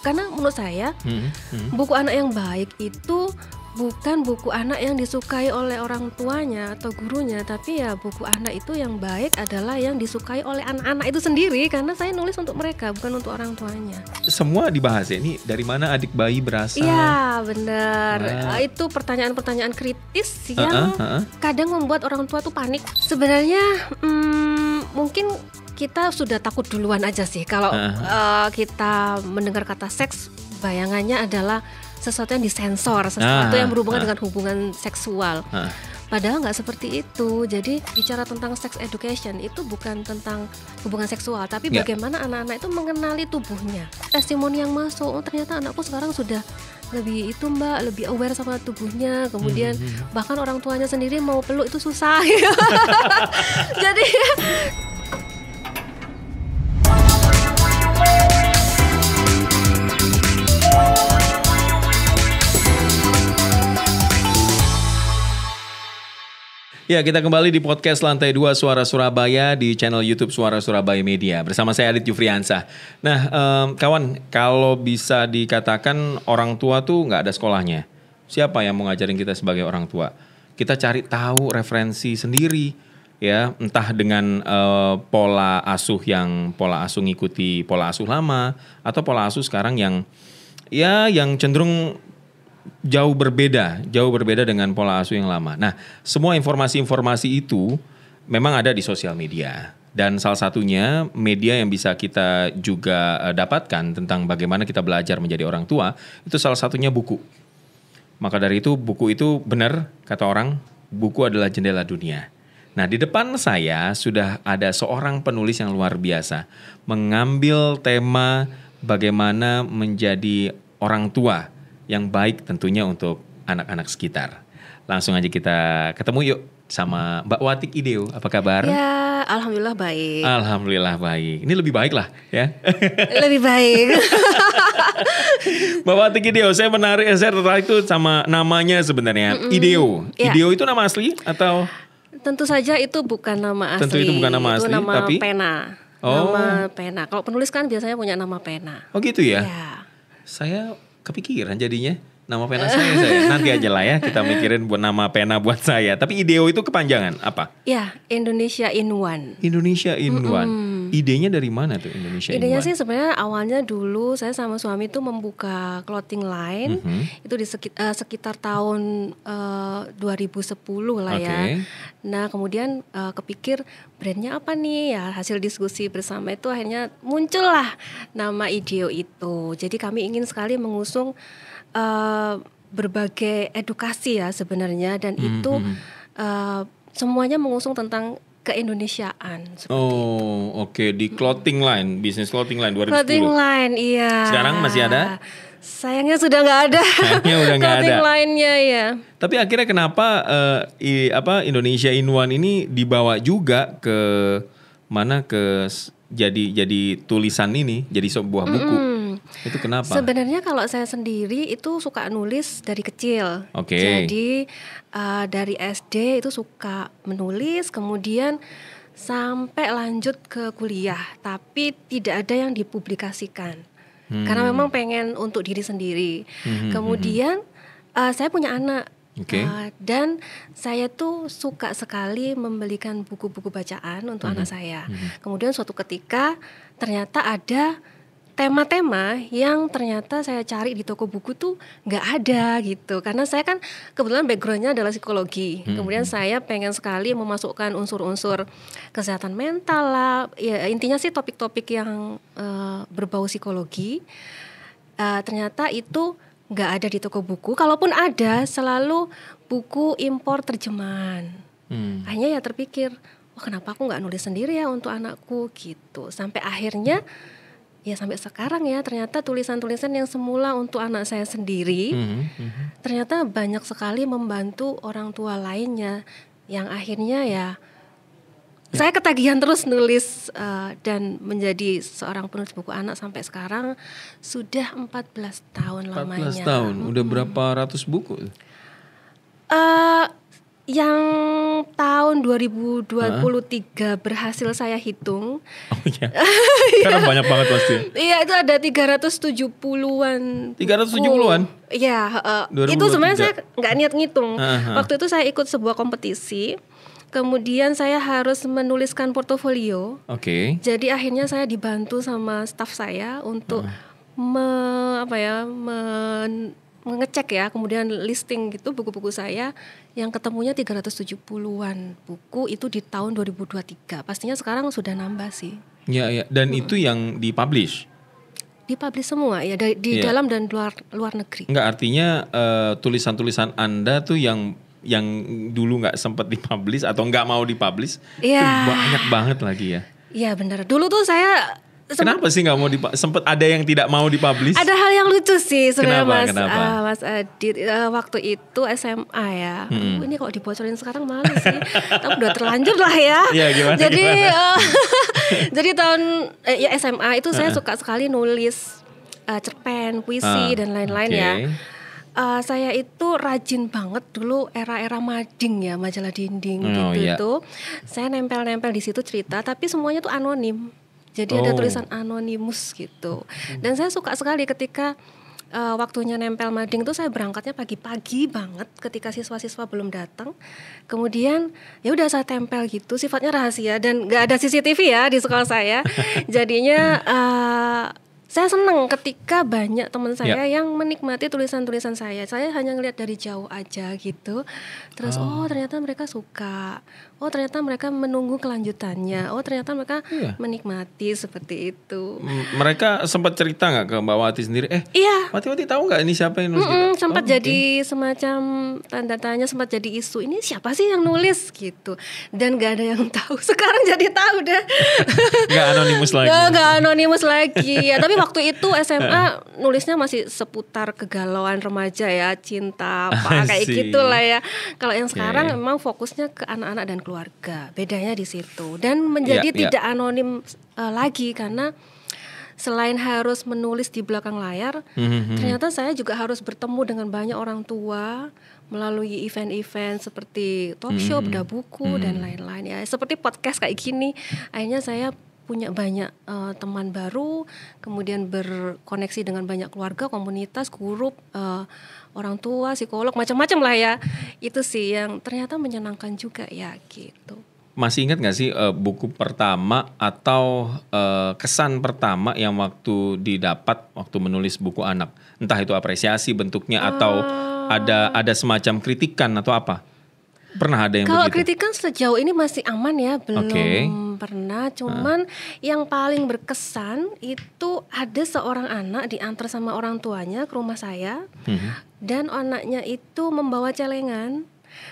karena menurut saya buku anak yang baik itu bukan buku anak yang disukai oleh orang tuanya atau gurunya, tapi ya buku anak itu yang baik adalah yang disukai oleh anak-anak itu sendiri, karena saya nulis untuk mereka, bukan untuk orang tuanya. Semua dibahas ya, ini dari mana adik bayi berasal? Iya benar, itu pertanyaan-pertanyaan kritis yang kadang membuat orang tua tuh panik. Sebenarnya mungkin kita sudah takut duluan aja sih kalau kita mendengar kata seks, bayangannya adalah sesuatu yang disensor, sesuatu yang berhubungan dengan hubungan seksual. Padahal nggak seperti itu. Jadi bicara tentang sex education itu bukan tentang hubungan seksual, tapi bagaimana anak-anak itu mengenali tubuhnya. Testimoni yang masuk, oh ternyata anakku sekarang sudah lebih itu mbak, lebih aware sama tubuhnya. Kemudian bahkan orang tuanya sendiri mau peluk itu susah. Jadi ya, kita kembali di podcast Lantai 2 Suara Surabaya di channel YouTube Suara Surabaya Media. Bersama saya Adit Yufriansah. Nah, kawan, kalau bisa dikatakan orang tua tuh nggak ada sekolahnya. Siapa yang mau ngajarin kita sebagai orang tua? Kita cari tahu referensi sendiri, ya, entah dengan pola asuh ngikuti pola asuh lama, atau pola asuh sekarang yang cenderung jauh berbeda dengan pola asuh yang lama. Nah, semua informasi-informasi itu memang ada di sosial media. Dan salah satunya media yang bisa kita juga dapatkan tentang bagaimana kita belajar menjadi orang tua, itu salah satunya buku. Maka dari itu, buku itu benar, kata orang, buku adalah jendela dunia. Nah, di depan saya sudah ada seorang penulis yang luar biasa, mengambil tema bagaimana menjadi orang tua yang baik tentunya untuk anak-anak sekitar. Langsung aja kita ketemu yuk sama Mbak Watik Ideo. Apa kabar? ya, alhamdulillah baik. Alhamdulillah baik. Ini lebih baik lah ya. Lebih baik. Mbak Watik Ideo, saya tertarik tuh sama namanya sebenarnya. Ideo. Ideo itu nama asli atau? Tentu saja itu bukan nama asli. Tentu itu bukan nama asli, itu nama tapi pena. Nama pena. Kalau penulis kan biasanya punya nama pena. Oh gitu ya? Ya. Saya kepikiran jadinya nama pena saya. Nanti aja lah ya kita mikirin buat nama pena buat saya. Tapi Ideo itu kepanjangan apa? Ya, Indonesia in One. Indonesia in One. Idenya dari mana tuh Indonesia in One? Idenya sih sebenarnya awalnya dulu saya sama suami tuh membuka clothing line. Itu di sekitar tahun 2010 lah ya. Nah kemudian kepikir brandnya apa nih ya, hasil diskusi bersama itu akhirnya muncullah nama Ideo itu. Jadi kami ingin sekali mengusung berbagai edukasi ya sebenarnya, dan itu semuanya mengusung tentang keindonesiaan seperti itu. Oke. Di clothing line, bisnis clothing line 2010. Clothing line, iya. Sekarang masih ada? Sayangnya sudah nggak ada. Sayangnya udah nggak ada. Clothing line-nya ya. Tapi akhirnya kenapa Indonesia in One ini dibawa juga ke mana, ke jadi tulisan ini, jadi sebuah buku. Itu kenapa? Sebenarnya kalau saya sendiri itu suka nulis dari kecil. Jadi dari SD itu suka menulis, kemudian sampai lanjut ke kuliah, tapi tidak ada yang dipublikasikan. Karena memang pengen untuk diri sendiri. Kemudian saya punya anak. Dan saya tuh suka sekali membelikan buku-buku bacaan untuk anak saya. Kemudian suatu ketika ternyata ada tema-tema yang ternyata saya cari di toko buku tuh nggak ada gitu. Karena saya kan kebetulan backgroundnya adalah psikologi. Kemudian saya pengen sekali memasukkan unsur-unsur kesehatan mental lah. Ya, intinya sih topik-topik yang berbau psikologi. Ternyata itu nggak ada di toko buku. Kalaupun ada, selalu buku impor terjemahan. Akhirnya ya terpikir, wah kenapa aku nggak nulis sendiri ya untuk anakku gitu. Sampai akhirnya ya sampai sekarang ya ternyata tulisan-tulisan yang semula untuk anak saya sendiri ternyata banyak sekali membantu orang tua lainnya, yang akhirnya ya saya ketagihan terus nulis dan menjadi seorang penulis buku anak sampai sekarang sudah 14 tahun lamanya. 14 tahun, udah berapa ratus buku? Yang tahun 2023 berhasil saya hitung. Oh iya. Karena banyak banget pasti. Iya, itu ada 370-an. 370-an? Iya, itu sebenarnya saya nggak niat ngitung. Waktu itu saya ikut sebuah kompetisi. Kemudian saya harus menuliskan portofolio. Oke. Jadi akhirnya saya dibantu sama staf saya untuk mengecek ya, kemudian listing gitu buku-buku saya yang ketemunya 370-an buku itu di tahun 2023. Pastinya sekarang sudah nambah sih. Iya. Dan itu yang dipublish? Dipublish semua ya, di dalam dan luar negeri. Enggak, artinya tulisan-tulisan Anda tuh yang dulu nggak sempat dipublish atau nggak mau dipublish, itu banyak banget lagi ya. Iya benar. Dulu tuh saya kenapa sih nggak mau sempat ada yang tidak mau dipublish? Ada hal yang lucu sih sebenarnya Mas Adit. Waktu itu SMA ya. Ini kalau dibocorin sekarang malu sih. Tapi udah terlanjur lah ya. Gimana, jadi jadi tahun SMA itu saya suka sekali nulis cerpen, puisi dan lain-lain ya. Saya itu rajin banget dulu era-era mading ya, majalah dinding tuh. Saya nempel-nempel di situ cerita, tapi semuanya tuh anonim. Jadi ada tulisan anonimus gitu. Dan saya suka sekali ketika waktunya nempel mading tuh saya berangkatnya pagi-pagi banget ketika siswa-siswa belum datang. Kemudian ya udah saya tempel gitu, sifatnya rahasia dan nggak ada CCTV ya di sekolah saya. Jadinya saya senang ketika banyak teman saya yang menikmati tulisan-tulisan saya. Saya hanya ngelihat dari jauh aja gitu. Terus ternyata mereka suka. Oh ternyata mereka menunggu kelanjutannya. Oh ternyata mereka menikmati seperti itu. Mereka sempat cerita nggak ke Mbak Wati sendiri? Wati tahu nggak ini siapa yang nulis? Sempat jadi semacam tanda tanya, sempat jadi isu. Ini siapa sih yang nulis gitu? Dan nggak ada yang tahu. Sekarang jadi tahu deh. Nggak anonimus lagi. Nggak anonimus lagi. Ya, tapi waktu itu SMA nulisnya masih seputar kegalauan remaja ya, cinta, apa kayak gitulah ya. Kalau yang sekarang memang fokusnya ke anak-anak dan keluarga. Bedanya di situ. Dan menjadi tidak anonim lagi karena selain harus menulis di belakang layar, ternyata saya juga harus bertemu dengan banyak orang tua melalui event-event seperti talk show, bedah buku dan lain-lain ya. Seperti podcast kayak gini. Akhirnya saya punya banyak teman baru, kemudian berkoneksi dengan banyak keluarga, komunitas, grup, orang tua, psikolog, macam-macam lah ya. Itu sih yang ternyata menyenangkan juga ya gitu. Masih ingat gak sih buku pertama atau kesan pertama yang waktu didapat waktu menulis buku anak? Entah itu apresiasi bentuknya atau ada semacam kritikan atau apa? Pernah ada yang kalau begitu? Kalau kritikan sejauh ini masih aman ya, belum pernah. Cuman yang paling berkesan itu ada seorang anak diantar sama orang tuanya ke rumah saya. Dan anaknya itu membawa celengan.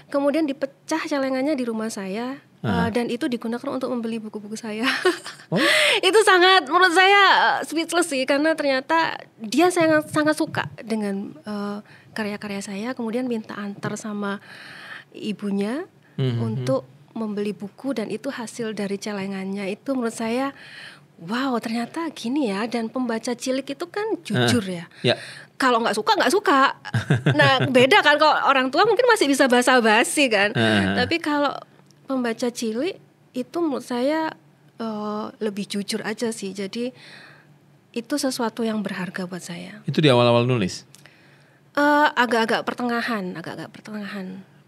Kemudian dipecah celengannya di rumah saya. Dan itu digunakan untuk membeli buku-buku saya. Itu sangat menurut saya speechless sih. Karena ternyata dia sangat suka dengan karya-karya saya. Kemudian minta antar sama ibunya untuk membeli buku, dan itu hasil dari celengannya. Itu menurut saya wow, ternyata gini ya. Dan pembaca cilik itu kan jujur ya. Kalau nggak suka. Nah beda kan, kalau orang tua mungkin masih bisa basa-basi kan. Tapi kalau pembaca cilik itu menurut saya lebih jujur aja sih. Jadi itu sesuatu yang berharga buat saya. Itu di awal-awal nulis? Agak-agak pertengahan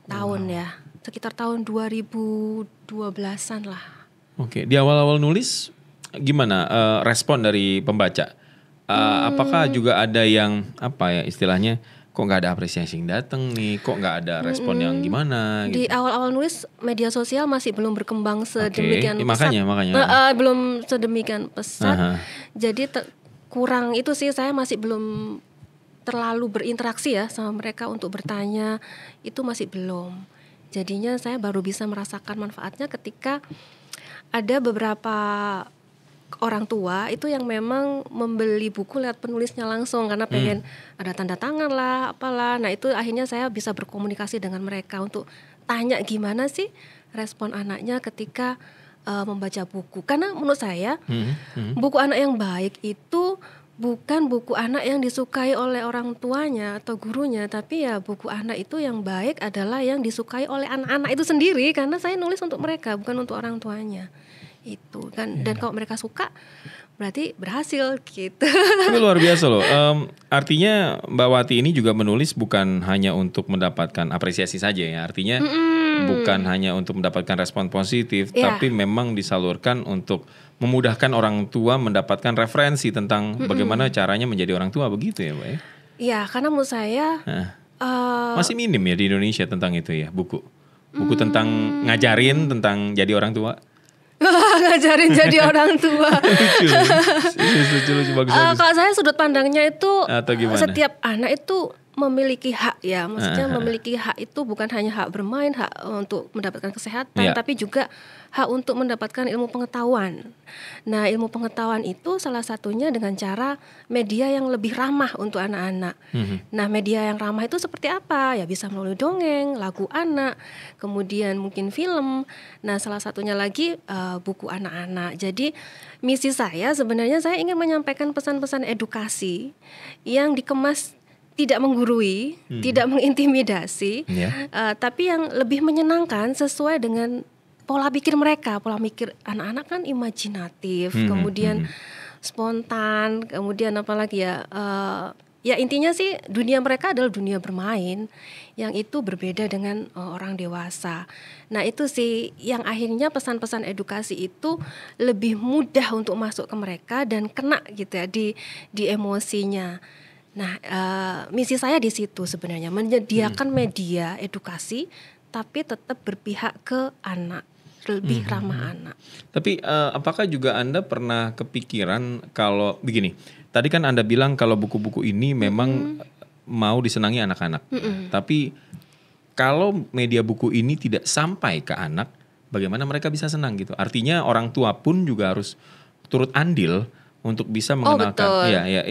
tahun ya, sekitar tahun 2012-an lah. Oke, di awal-awal nulis gimana respon dari pembaca? Apakah juga ada yang apa ya istilahnya, kok nggak ada apresiasi yang datang nih, kok nggak ada respon yang gimana? Di awal-awal nulis media sosial masih belum berkembang sedemikian pesat. Makanya. Belum sedemikian pesat. Jadi kurang itu sih, saya masih belum terlalu berinteraksi ya sama mereka untuk bertanya, itu masih belum. Jadinya saya baru bisa merasakan manfaatnya ketika ada beberapa orang tua itu yang memang membeli buku lihat penulisnya langsung karena pengen ada tanda tangan lah, apalah. Nah itu akhirnya saya bisa berkomunikasi dengan mereka untuk tanya gimana sih respon anaknya ketika membaca buku. Karena menurut saya buku anak yang baik itu bukan buku anak yang disukai oleh orang tuanya atau gurunya, tapi ya buku anak itu yang baik adalah yang disukai oleh anak-anak itu sendiri, karena saya nulis untuk mereka, bukan untuk orang tuanya. Itu kan, dan kalau mereka suka berarti berhasil gitu. Ini luar biasa loh. Artinya Mbak Wati ini juga menulis bukan hanya untuk mendapatkan apresiasi saja ya. Artinya bukan hanya untuk mendapatkan respon positif, tapi memang disalurkan untuk memudahkan orang tua mendapatkan referensi tentang bagaimana caranya menjadi orang tua, begitu ya Mbak ya? Iya, karena menurut saya masih minim ya di Indonesia tentang itu ya, buku tentang ngajarin tentang jadi orang tua. Ngajarin jadi orang tua. Lucu, bagus. Kalau saya sudut pandangnya itu setiap anak itu memiliki hak ya, maksudnya memiliki hak itu bukan hanya hak bermain, hak untuk mendapatkan kesehatan, tapi juga hak untuk mendapatkan ilmu pengetahuan. Nah, ilmu pengetahuan itu salah satunya dengan cara media yang lebih ramah untuk anak-anak. Nah, media yang ramah itu seperti apa? Ya bisa melalui dongeng, lagu anak, kemudian mungkin film. Nah, salah satunya lagi buku anak-anak. Jadi misi saya sebenarnya saya ingin menyampaikan pesan-pesan edukasi yang dikemas tidak menggurui, tidak mengintimidasi, tapi yang lebih menyenangkan sesuai dengan pola pikir mereka. Pola pikir anak-anak kan imajinatif, kemudian spontan, kemudian apalagi ya, ya intinya sih dunia mereka adalah dunia bermain, yang itu berbeda dengan orang dewasa. Nah itu sih yang akhirnya pesan-pesan edukasi itu lebih mudah untuk masuk ke mereka dan kena gitu ya di emosinya. Nah, misi saya di situ sebenarnya menyediakan media edukasi, tapi tetap berpihak ke anak, lebih ramah anak. Tapi apakah juga Anda pernah kepikiran kalau begini? Tadi kan Anda bilang kalau buku-buku ini memang mau disenangi anak-anak, tapi kalau media buku ini tidak sampai ke anak, bagaimana mereka bisa senang gitu? Artinya orang tua pun juga harus turut andil untuk bisa mengenalkan. Ya.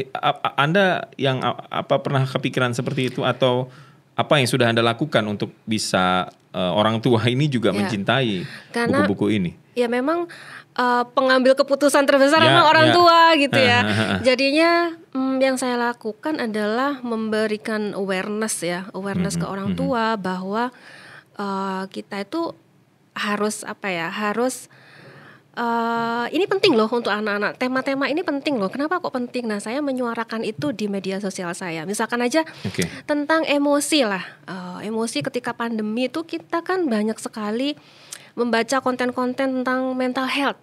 Anda yang pernah kepikiran seperti itu atau apa yang sudah Anda lakukan untuk bisa orang tua ini juga mencintai buku-buku ini? Ya memang pengambil keputusan terbesar memang orang tua gitu ya. Jadinya yang saya lakukan adalah memberikan awareness ke orang tua bahwa kita itu harus ini penting loh untuk anak-anak. Tema-tema ini penting loh. Kenapa kok penting? Nah, saya menyuarakan itu di media sosial saya. Misalkan aja tentang emosi lah. Emosi ketika pandemi itu kita kan banyak sekali membaca konten-konten tentang mental health.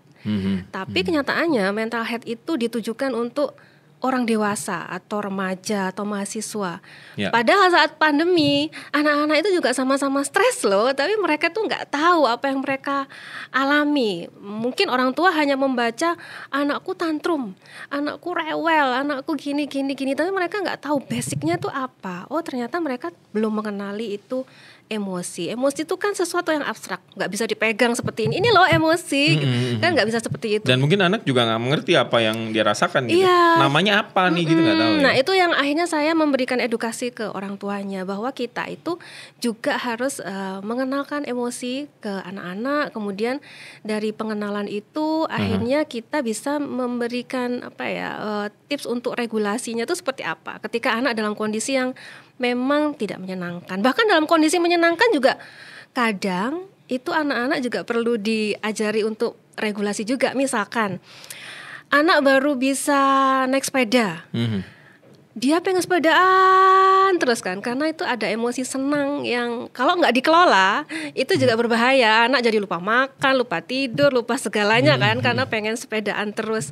Tapi kenyataannya mental health itu ditujukan untuk orang dewasa atau remaja atau mahasiswa. Padahal saat pandemi anak-anak itu juga sama-sama stres loh, tapi mereka tuh nggak tahu apa yang mereka alami. Mungkin orang tua hanya membaca anakku tantrum, anakku rewel, anakku gini, tapi mereka nggak tahu basicnya tuh apa. Oh ternyata mereka belum mengenali itu emosi. Emosi itu kan sesuatu yang abstrak, nggak bisa dipegang seperti ini. Ini loh emosi, kan nggak bisa seperti itu. Dan mungkin anak juga nggak mengerti apa yang dia rasakan gitu. Namanya apa nih gitu nggak tahu. Nah itu yang akhirnya saya memberikan edukasi ke orang tuanya bahwa kita itu juga harus mengenalkan emosi ke anak-anak. Kemudian dari pengenalan itu akhirnya kita bisa memberikan tips untuk regulasinya itu seperti apa. Ketika anak dalam kondisi yang memang tidak menyenangkan. Bahkan dalam kondisi menyenangkan juga kadang itu anak-anak juga perlu diajari untuk regulasi juga. Misalkan anak baru bisa naik sepeda, dia pengen sepedaan terus kan, karena itu ada emosi senang yang kalau nggak dikelola itu juga berbahaya. Anak jadi lupa makan, lupa tidur, lupa segalanya kan, karena pengen sepedaan terus.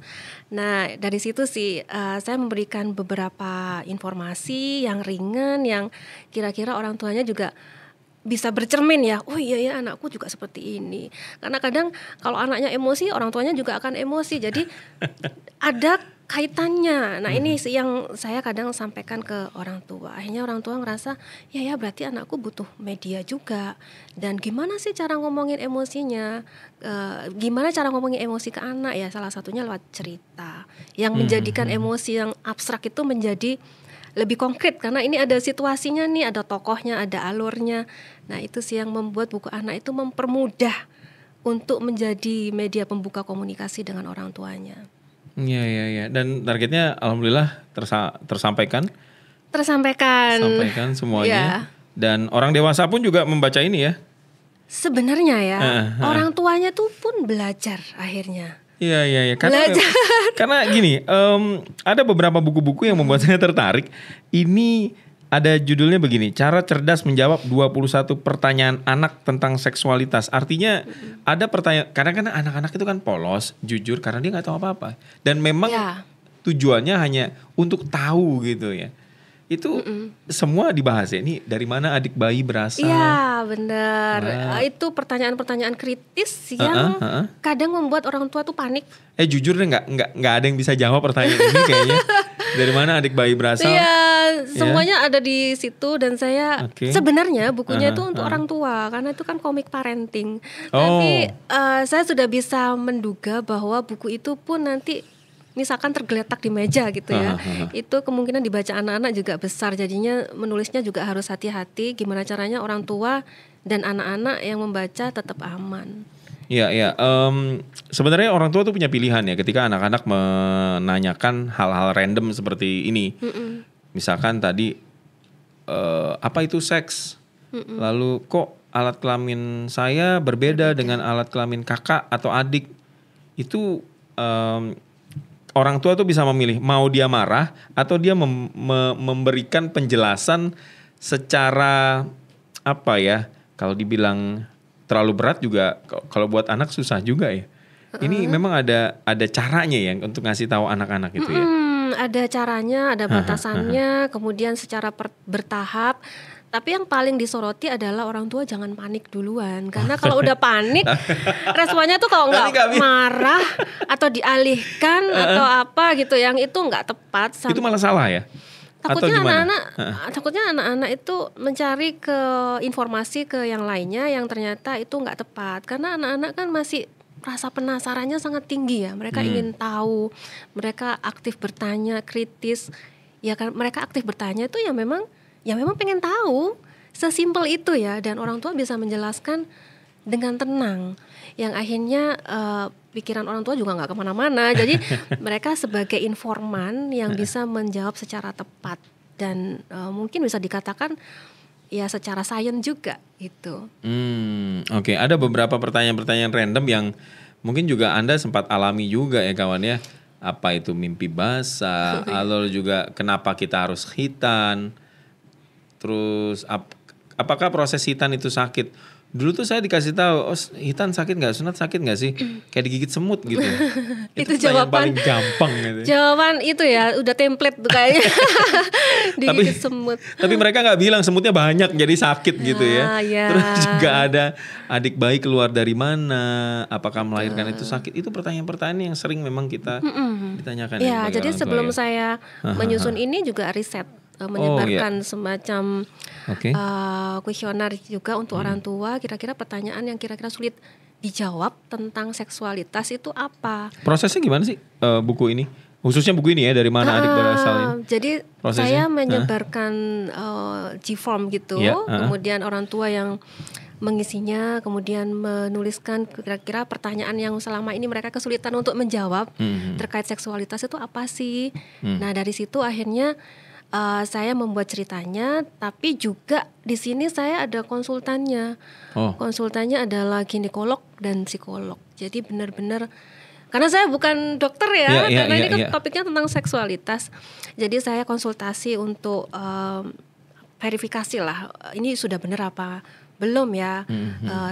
Nah dari situ sih saya memberikan beberapa informasi yang ringan, yang kira-kira orang tuanya juga bisa bercermin ya. Oh iya ya anakku juga seperti ini. Karena kadang kalau anaknya emosi, orang tuanya juga akan emosi. Jadi ada kaitannya. Nah ini sih yang saya kadang sampaikan ke orang tua. Akhirnya orang tua ngerasa ya berarti anakku butuh media juga. Dan gimana sih cara ngomongin emosinya? Gimana cara ngomongin emosi ke anak ya? Salah satunya lewat cerita. Yang menjadikan emosi yang abstrak itu menjadi lebih konkret, karena ini ada situasinya nih, ada tokohnya, ada alurnya. Nah itu sih yang membuat buku anak itu mempermudah untuk menjadi media pembuka komunikasi dengan orang tuanya. Iya. Dan targetnya alhamdulillah tersampaikan. Tersampaikan semuanya. Ya. Dan orang dewasa pun juga membaca ini ya. Sebenarnya ya, orang tuanya tuh pun belajar akhirnya. Iya. Karena gini, ada beberapa buku-buku yang membuat saya tertarik. Ini ada judulnya begini, Cara Cerdas Menjawab 21 Pertanyaan Anak Tentang Seksualitas. Artinya ada pertanyaan, karena kan anak-anak itu kan polos, jujur karena dia gak tahu apa-apa. Dan memang tujuannya hanya untuk tahu gitu ya. Itu semua dibahas ya. Ini dari mana adik bayi berasal? Iya benar. Itu pertanyaan-pertanyaan kritis yang kadang membuat orang tua tuh panik. Jujur deh nggak ada yang bisa jawab pertanyaan ini kayaknya. Dari mana adik bayi berasal? Iya, semuanya ada di situ dan saya sebenarnya bukunya itu untuk orang tua karena itu kan komik parenting. Tapi saya sudah bisa menduga bahwa buku itu pun nanti misalkan tergeletak di meja gitu ya, itu kemungkinan dibaca anak-anak juga besar. Jadinya menulisnya juga harus hati-hati gimana caranya orang tua dan anak-anak yang membaca tetap aman. Iya. Sebenarnya orang tua tuh punya pilihan ya ketika anak-anak menanyakan hal-hal random seperti ini. Misalkan tadi apa itu seks? Lalu kok alat kelamin saya berbeda dengan alat kelamin kakak atau adik? Itu orang tua tuh bisa memilih mau dia marah atau dia memberikan penjelasan secara apa ya, kalau dibilang terlalu berat juga kalau buat anak susah juga ya. Ini memang ada caranya ya untuk ngasih tahu anak-anak itu ya. Ada caranya, ada batasannya, kemudian secara bertahap. Tapi yang paling disoroti adalah orang tua jangan panik duluan. Karena kalau udah panik, responnya tuh kalau nggak marah atau dialihkan atau apa gitu, yang itu nggak tepat. Itu malah salah ya? Takutnya anak-anak itu mencari ke informasi ke yang lainnya yang ternyata itu nggak tepat. Karena anak-anak kan masih rasa penasarannya sangat tinggi ya. Mereka ingin tahu, mereka aktif bertanya, kritis. Ya kan mereka aktif bertanya itu ya memang pengen tahu, sesimpel itu ya. Dan orang tua bisa menjelaskan dengan tenang, yang akhirnya pikiran orang tua juga nggak kemana-mana. Jadi mereka sebagai informan yang bisa menjawab secara tepat dan mungkin bisa dikatakan ya secara sains juga gitu. Oke. Ada beberapa pertanyaan-pertanyaan random yang mungkin juga Anda sempat alami juga ya kawan ya. Apa itu mimpi basah, lalu juga kenapa kita harus khitan. Terus apakah proses hitan itu sakit? Dulu tuh saya dikasih tahu, hitan sakit nggak, sunat sakit nggak sih? Kayak digigit semut gitu. Itu jawaban paling gampang gitu. Jawaban itu ya udah template tuh kayaknya. Digigit semut. Tapi mereka nggak bilang semutnya banyak jadi sakit gitu ya. Terus juga ada adik bayi keluar dari mana? Apakah melahirkan itu sakit? Itu pertanyaan-pertanyaan yang sering memang kita ditanyakan. Ya, jadi sebelum saya menyusun ini juga riset. Menyebarkan semacam kuesioner juga untuk orang tua, kira-kira pertanyaan yang kira-kira sulit dijawab tentang seksualitas itu apa. Prosesnya gimana sih buku ini? Khususnya buku ini ya, dari mana adik berasal ini? Jadi prosesnya? Saya menyebarkan G-form gitu, kemudian orang tua yang mengisinya, kemudian menuliskan kira-kira pertanyaan yang selama ini mereka kesulitan untuk menjawab terkait seksualitas itu apa sih. Nah dari situ akhirnya saya membuat ceritanya, tapi juga di sini saya ada konsultannya. Konsultannya adalah ginekolog dan psikolog. Jadi benar-benar, karena saya bukan dokter ya, karena ini kan topiknya tentang seksualitas. Jadi saya konsultasi untuk verifikasi lah, ini sudah benar apa belum ya,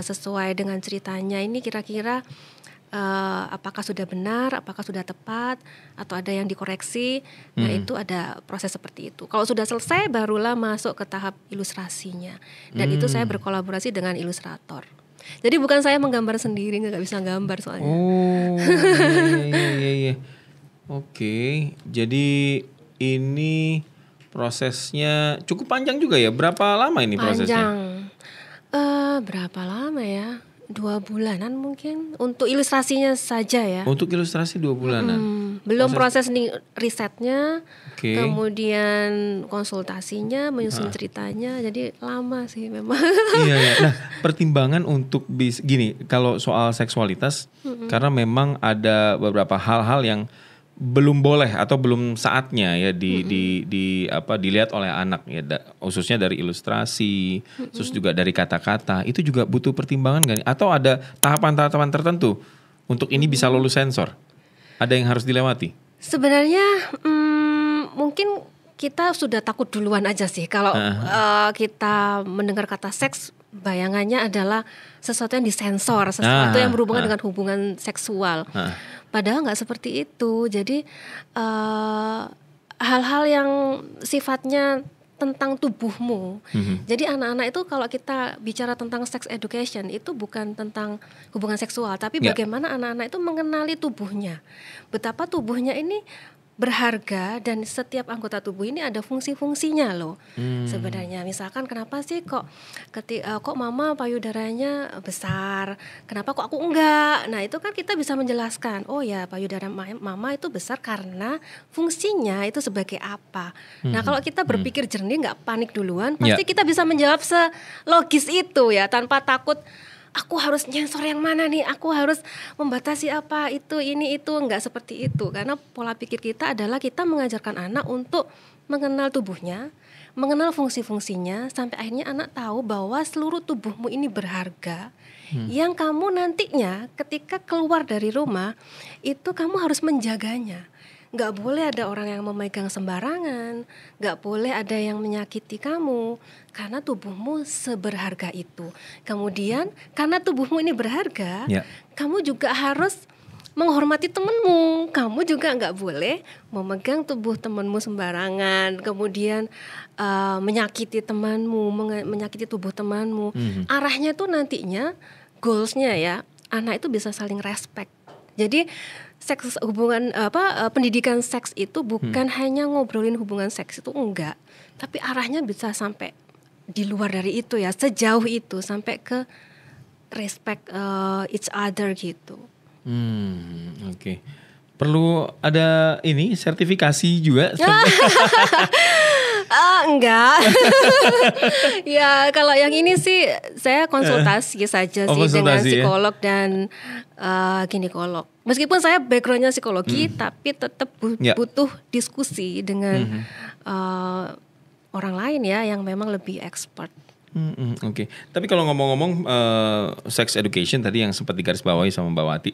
sesuai dengan ceritanya. Ini kira-kira apakah sudah benar, apakah sudah tepat, atau ada yang dikoreksi. Nah itu ada proses seperti itu. Kalau sudah selesai barulah masuk ke tahap ilustrasinya. Dan itu saya berkolaborasi dengan ilustrator. Jadi bukan saya menggambar sendiri, nggak bisa gambar soalnya. Iya. Oke, jadi ini prosesnya cukup panjang juga ya. Berapa lama ini prosesnya? Panjang. Berapa lama ya? 2 bulanan mungkin untuk ilustrasinya saja ya. Untuk ilustrasi 2 bulanan. Belum proses risetnya, kemudian konsultasinya, menyusun ceritanya, jadi lama sih memang. Iya. Nah, pertimbangan untuk gini, kalau soal seksualitas, karena memang ada beberapa hal-hal yang belum boleh atau belum saatnya ya dilihat oleh anak ya, khususnya dari ilustrasi, terus juga dari kata-kata, itu juga butuh pertimbangan nggak? Atau ada tahapan-tahapan tertentu untuk ini bisa lulus sensor? Ada yang harus dilewati? Sebenarnya mungkin kita sudah takut duluan aja sih kalau kita mendengar kata seks, bayangannya adalah sesuatu yang disensor, sesuatu yang berhubungan dengan hubungan seksual. Padahal nggak seperti itu. Jadi hal-hal yang sifatnya tentang tubuhmu. Jadi anak-anak itu kalau kita bicara tentang sex education itu bukan tentang hubungan seksual, tapi bagaimana anak-anak itu mengenali tubuhnya. Betapa tubuhnya ini berharga dan setiap anggota tubuh ini ada fungsi-fungsinya loh. Sebenarnya misalkan kenapa sih kok mama payudaranya besar, kenapa kok aku enggak? Nah itu kan kita bisa menjelaskan, oh ya payudara mama itu besar karena fungsinya itu sebagai apa. Nah kalau kita berpikir jernih, nggak panik duluan, pasti kita bisa menjawab selogis itu ya, tanpa takut aku harus nyensor yang mana nih, aku harus membatasi apa, ini itu, enggak seperti itu. Karena pola pikir kita adalah kita mengajarkan anak untuk mengenal tubuhnya, mengenal fungsi-fungsinya, sampai akhirnya anak tahu bahwa seluruh tubuhmu ini berharga. Yang kamu nantinya ketika keluar dari rumah, itu kamu harus menjaganya. Gak boleh ada orang yang memegang sembarangan, gak boleh ada yang menyakiti kamu, karena tubuhmu seberharga itu. Kemudian karena tubuhmu ini berharga, kamu juga harus menghormati temanmu. Kamu juga gak boleh memegang tubuh temanmu sembarangan, kemudian menyakiti temanmu, menyakiti tubuh temanmu. Arahnya tuh nantinya, goalsnya ya, anak itu bisa saling respect. Jadi pendidikan seks itu bukan hanya ngobrolin hubungan seks itu, enggak, tapi arahnya bisa sampai di luar dari itu ya, sejauh itu sampai ke respect each other gitu. Oke. Perlu ada ini sertifikasi juga? Enggak. Ya kalau yang ini sih saya konsultasi saja sih dengan psikolog dan ginekolog. Meskipun saya backgroundnya psikologi, tapi tetap butuh diskusi dengan orang lain ya yang memang lebih expert. Oke. Tapi kalau ngomong-ngomong sex education tadi yang sempat digarisbawahi sama Mbak Wati.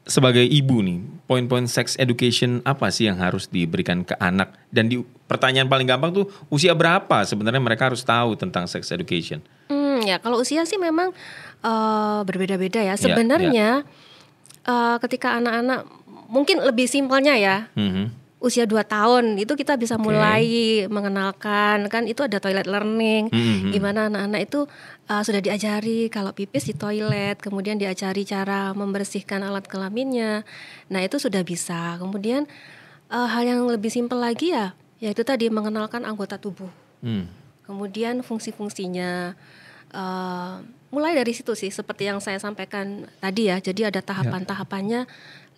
Sebagai ibu nih, poin-poin sex education apa sih yang harus diberikan ke anak? Dan pertanyaan paling gampang tuh, usia berapa sebenarnya mereka harus tahu tentang sex education? Ya kalau usia sih memang berbeda-beda ya. Sebenarnya ketika anak-anak, mungkin lebih simpelnya ya, usia 2 tahun itu kita bisa mulai mengenalkan, kan itu ada toilet learning, gimana anak-anak itu sudah diajari kalau pipis di toilet, kemudian diajari cara membersihkan alat kelaminnya. Nah itu sudah bisa. Kemudian hal yang lebih simpel lagi ya, yaitu tadi mengenalkan anggota tubuh, kemudian fungsi-fungsinya. Mulai dari situ sih, seperti yang saya sampaikan tadi ya. Jadi ada tahapan-tahapannya,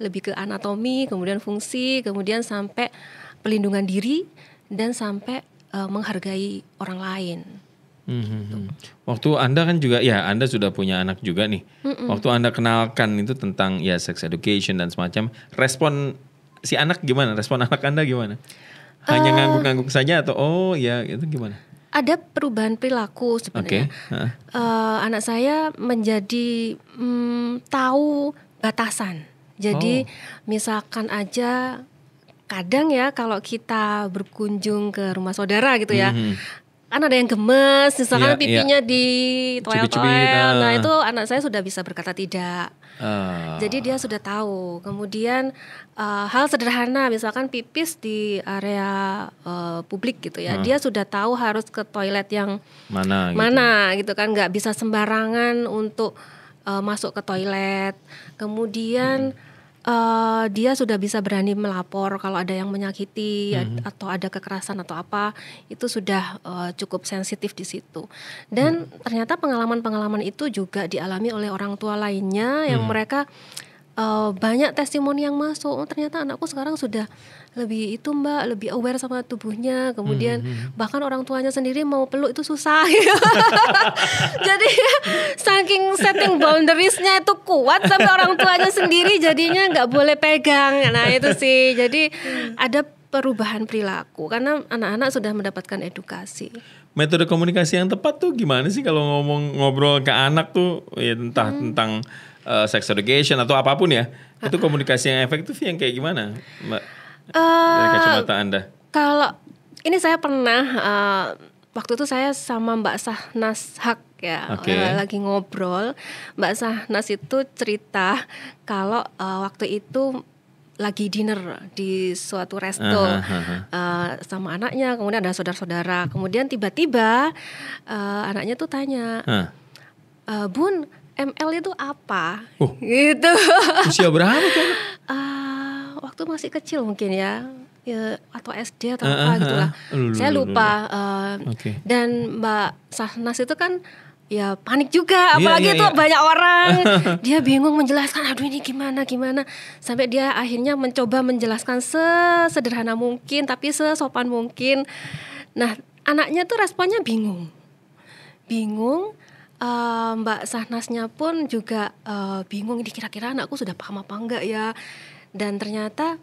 lebih ke anatomi, kemudian fungsi, kemudian sampai pelindungan diri, dan sampai menghargai orang lain. Waktu Anda kan juga, ya Anda sudah punya anak juga nih. Waktu Anda kenalkan itu tentang ya sex education dan semacam, respon si anak gimana? Respon anak Anda gimana? Hanya ngangguk-ngangguk saja atau oh ya itu gimana? Ada perubahan perilaku sebenarnya. Anak saya menjadi tahu batasan. Jadi misalkan aja kadang ya kalau kita berkunjung ke rumah saudara gitu ya, kan ada yang gemes, misalkan pipinya di toilet. Nah itu anak saya sudah bisa berkata tidak. Jadi dia sudah tahu. Kemudian hal sederhana misalkan pipis di area publik gitu ya, dia sudah tahu harus ke toilet yang mana gitu kan, nggak bisa sembarangan untuk masuk ke toilet. Kemudian dia sudah bisa berani melapor kalau ada yang menyakiti atau ada kekerasan atau apa, itu sudah cukup sensitif di situ. Dan ternyata pengalaman-pengalaman itu juga dialami oleh orang tua lainnya yang mereka banyak testimoni yang masuk. Ternyata anakku sekarang sudah lebih itu Mbak, lebih aware sama tubuhnya. Kemudian bahkan orang tuanya sendiri mau peluk itu susah. Jadi saking setting boundariesnya itu kuat sampai orang tuanya sendiri jadinya nggak boleh pegang. Nah itu sih. Jadi ada perubahan perilaku karena anak-anak sudah mendapatkan edukasi. Metode komunikasi yang tepat tuh gimana sih kalau ngobrol ke anak tuh, ya entah tentang sex education atau apapun ya, itu komunikasi yang efektif yang kayak gimana, Mbak? Dari kacamata Anda. Kalau ini saya pernah waktu itu saya sama Mbak Sahnas Hak ya, lagi ngobrol. Mbak Sahnas itu cerita kalau waktu itu lagi dinner di suatu resto sama anaknya, kemudian ada saudara-saudara, kemudian tiba-tiba anaknya tuh tanya, Bun, ML itu apa? Gitu. Usia berapa tuh? Waktu masih kecil mungkin ya atau SD atau apa gitulah. Saya lupa. Dan Mbak Sahnas itu kan ya panik juga, apalagi itu banyak orang. Dia bingung menjelaskan, aduh ini gimana. Sampai dia akhirnya mencoba menjelaskan sesederhana mungkin, tapi sesopan mungkin. Nah, anaknya tuh responnya bingung. Mbak Sahnasnya pun juga bingung, ini kira-kira anakku sudah paham apa enggak ya. Dan ternyata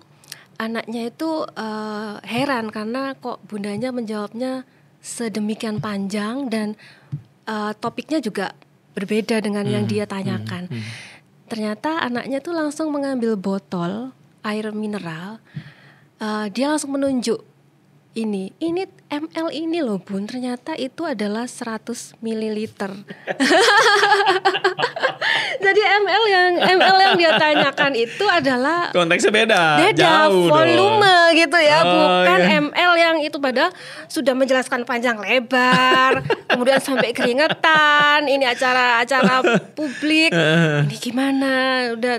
anaknya itu heran karena kok bundanya menjawabnya sedemikian panjang dan topiknya juga berbeda dengan yang dia tanyakan. Ternyata anaknya tuh langsung mengambil botol air mineral, dia langsung menunjuk, ini ml ini loh Bun, ternyata itu adalah 100 mililiter. Jadi ml yang dia tanyakan itu adalah konteksnya beda jauh volume dong. Gitu ya, bukan ml yang itu padahal sudah menjelaskan panjang lebar, kemudian sampai keringetan, ini acara publik, ini gimana, udah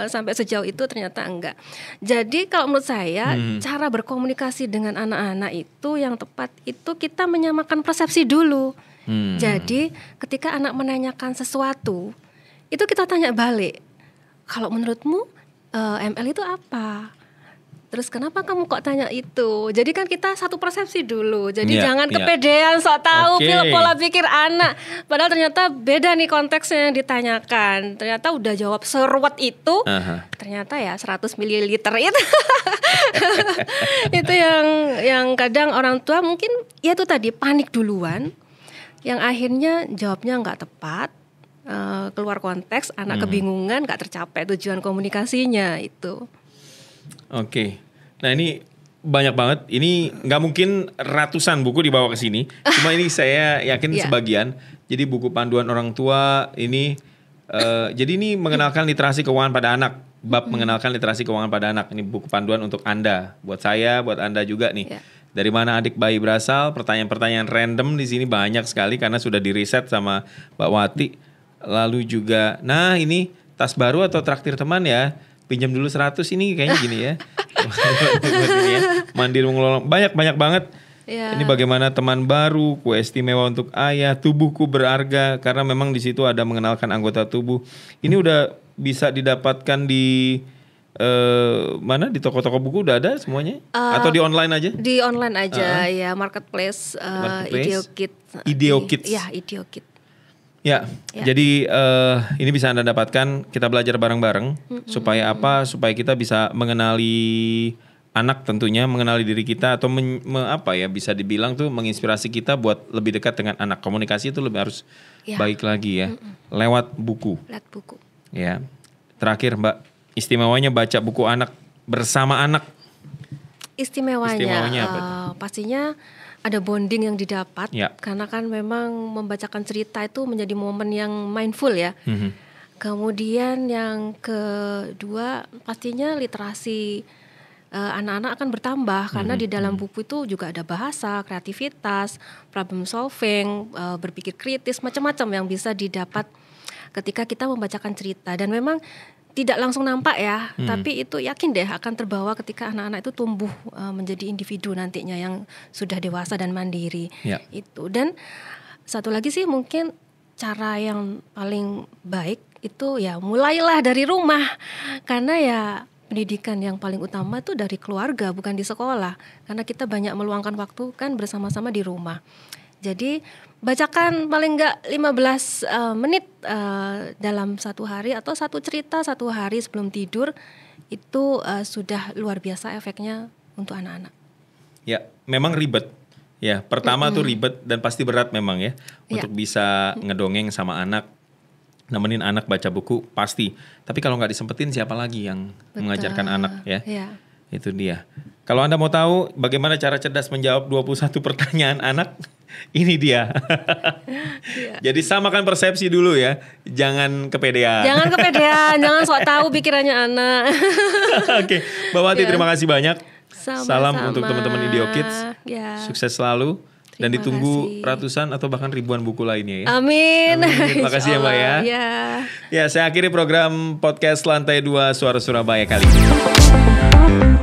sampai sejauh itu ternyata enggak. Jadi kalau menurut saya cara berkomunikasi dengan anak-anak itu yang tepat itu kita menyamakan persepsi dulu. Jadi ketika anak menanyakan sesuatu, itu kita tanya balik, kalau menurutmu ML itu apa? Terus kenapa kamu kok tanya itu? Jadi kan kita satu persepsi dulu. Jadi jangan kepedean sok tahu pola pikir anak. Padahal ternyata beda nih konteksnya yang ditanyakan. Ternyata udah jawab seruat itu. Ternyata ya 100 mililiter itu. Itu yang kadang orang tua mungkin ya itu tadi panik duluan. Yang akhirnya jawabnya nggak tepat. Keluar konteks, anak kebingungan, gak tercapai tujuan komunikasinya itu. Oke. Nah ini banyak banget. Ini nggak mungkin ratusan buku dibawa ke sini. Cuma ini saya yakin sebagian. Jadi buku panduan orang tua ini. Jadi ini mengenalkan literasi keuangan pada anak. Bab mengenalkan literasi keuangan pada anak. Ini buku panduan untuk Anda, buat saya, buat Anda juga nih. Dari mana adik bayi berasal? Pertanyaan-pertanyaan random di sini banyak sekali karena sudah diriset sama Mbak Wati. Lalu juga, nah ini tas baru atau traktir teman ya, pinjam dulu 100 ini kayaknya gini ya. Mandiri mengelola, banyak banget. Ini bagaimana teman baru, kue istimewa untuk ayah, tubuhku berharga, karena memang di situ ada mengenalkan anggota tubuh. Ini udah bisa didapatkan di mana, di toko-toko buku udah ada semuanya? Atau di online aja? Di online aja ya, marketplace. IdeoKids. Iya, IdeoKids. Ya, jadi ini bisa Anda dapatkan, kita belajar bareng-bareng. Supaya apa? Supaya kita bisa mengenali anak tentunya, mengenali diri kita, atau bisa dibilang tuh menginspirasi kita buat lebih dekat dengan anak. Komunikasi itu lebih harus baik lagi ya, lewat buku. Lewat buku. Ya, terakhir Mbak, istimewanya baca buku anak bersama anak. Istimewanya pastinya ada bonding yang didapat, karena kan memang membacakan cerita itu menjadi momen yang mindful ya. Kemudian yang kedua pastinya literasi anak-anak akan bertambah karena di dalam buku itu juga ada bahasa, kreativitas, problem solving, berpikir kritis, macam-macam yang bisa didapat ketika kita membacakan cerita. Dan memang tidak langsung nampak ya, tapi itu yakin deh akan terbawa ketika anak-anak itu tumbuh menjadi individu nantinya yang sudah dewasa dan mandiri. Itu. Dan satu lagi sih mungkin cara yang paling baik itu ya mulailah dari rumah. Karena ya pendidikan yang paling utama tuh dari keluarga, bukan di sekolah. Karena kita banyak meluangkan waktu kan bersama-sama di rumah. Jadi bacakan paling enggak 15 menit dalam satu hari, atau satu cerita satu hari sebelum tidur, itu sudah luar biasa efeknya untuk anak-anak. Ya, memang ribet. Ya, pertama tuh ribet dan pasti berat memang ya. Untuk bisa ngedongeng sama anak, nemenin anak baca buku pasti. Tapi kalau nggak disempetin siapa lagi yang mengajarkan anak ya? Itu dia. Kalau Anda mau tahu bagaimana cara cerdas menjawab 21 pertanyaan anak, ini dia. Jadi samakan persepsi dulu ya. Jangan kepedean. Jangan kepedean, jangan sok tahu pikirannya anak. Oke, Mbak Wati terima kasih banyak. Sama-sama. Salam untuk teman-teman Ideo Kids. Sukses selalu. Dan ditunggu ratusan atau bahkan ribuan buku lainnya ya. Amin. Terima kasih ya Mbak ya. Ya, saya akhiri program podcast Lantai 2 Suara Surabaya kali ini.